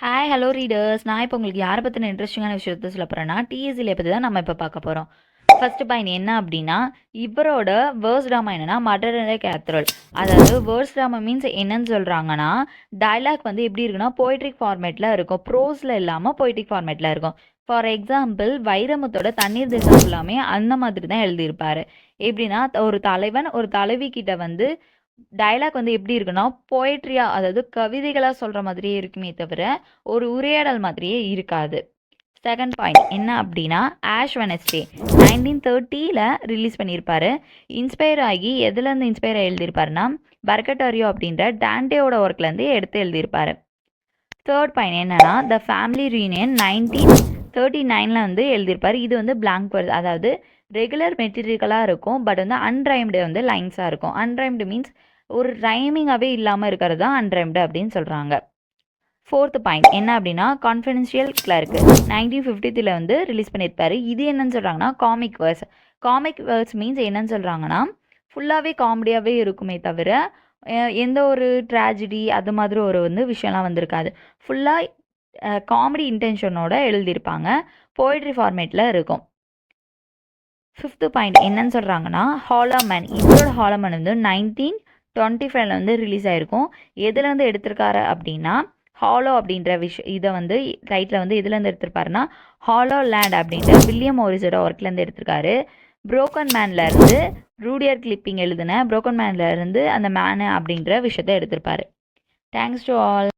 Hi hello readers. நான் இப்போ உங்களுக்கு யாரை பற்றின இன்ட்ரெஸ்டிங்கான விஷயத்த சொல்ல போகிறேன்னா டிஎஸ்சியில் பற்றி தான் நம்ம இப்போ பார்க்க போகிறோம். ஃபர்ஸ்ட் பாயிண்ட் என்ன அப்படின்னா, இவரோட வேர்ஸ் ட்ராமா என்னன்னா மடரரை கேத்ரல். அதாவது வேர்ஸ் ட்ராமா மீன்ஸ் என்னன்னு சொல்கிறாங்கன்னா, டைலாக் வந்து எப்படி இருக்குன்னா போய்ட்ரிக் ஃபார்மேட்டில் இருக்கும், ப்ரோஸில் இல்லாமல் போய்ட்ரிக் ஃபார்மேட்டில் இருக்கும். ஃபார் எக்ஸாம்பிள் வைரமுத்தோட தண்ணீர் தேசம் எல்லாமே அந்த மாதிரி தான் எழுதியிருப்பார். எப்படின்னா ஒரு தலைவன் ஒரு தலைவி கிட்ட வந்து டயலாக் வந்து எப்படி இருக்குன்னா போயட்ரியா, அதாவது கவிதைகளாக சொல்கிற மாதிரியே இருக்குமே தவிர ஒரு உரையாடல் மாதிரியே இருக்காது. செகண்ட் பாயிண்ட் என்ன அப்படின்னா, ஆஷ் வெனஸ்டே 1930 ரிலீஸ் பண்ணியிருப்பாரு. இன்ஸ்பயர் ஆகி எதுலேருந்து இன்ஸ்பயர் ஆகி எழுதியிருப்பாருன்னா பர்கட்டாரியோ அப்படின்ற டாண்டேவோட ஒர்க்லேருந்து எடுத்து எழுதியிருப்பாரு. தேர்ட் பாயிண்ட் என்னன்னா, த ஃபேமிலி ரீயூனியன் 1939 வந்து எழுதியிருப்பார். இது வந்து பிளாங்க் வேர்ஸ், அதாவது ரெகுலர் மெட்டீரியலாக இருக்கும், பட் வந்து அன்ரைம்டு வந்து லைன்ஸாக இருக்கும். அன்ரைம்டு மீன்ஸ் ஒரு ரைமிங்காகவே இல்லாமல் இருக்கிறது தான் அன்ரைம்டு அப்படின்னு சொல்கிறாங்க. ஃபோர்த்து பாயிண்ட் என்ன அப்படின்னா, கான்ஃபிடென்ஷியல் கிளர்க் 1953 வந்து ரிலீஸ் பண்ணியிருப்பாரு. இது என்னன்னு சொல்கிறாங்கன்னா comic verse. Comic verse means என்னன்னு சொல்கிறாங்கன்னா ஃபுல்லாகவே காமெடியாகவே இருக்குமே தவிர எந்த ஒரு ட்ராஜடி அது மாதிரி ஒரு வந்து விஷயம்லாம் வந்திருக்காது. ஃபுல்லாக காமெடி இன்டென்ஷனோட எழுதியிருப்பாங்க. போய்ட்ரி ஃபார்மேட்டில் இருக்கும். ஃபிஃப்த்து பாயிண்ட் என்னன்னு சொல்கிறாங்கன்னா, ஹாலோமேன். இவரோட ஹாலோமேன் வந்து 1925 வந்து ரிலீஸ் ஆகிருக்கும். எதுலேருந்து எடுத்திருக்காரு அப்படின்னா ஹாலோ அப்படின்ற இதை வந்து டைட்டில் வந்து எதுலேருந்து எடுத்திருப்பாருன்னா ஹாலோ லேண்ட் அப்படின்ற வில்லியம் மோரிஸோட ஒர்க்லேருந்து எடுத்திருக்காரு. புரோக்கன் மேன்லேருந்து ரூடியர் கிளிப்பிங் எழுதின புரோக்கன் மேன்லேருந்து அந்த மேனு அப்படின்ற விஷயத்தை எடுத்திருப்பாரு. Thanks to all.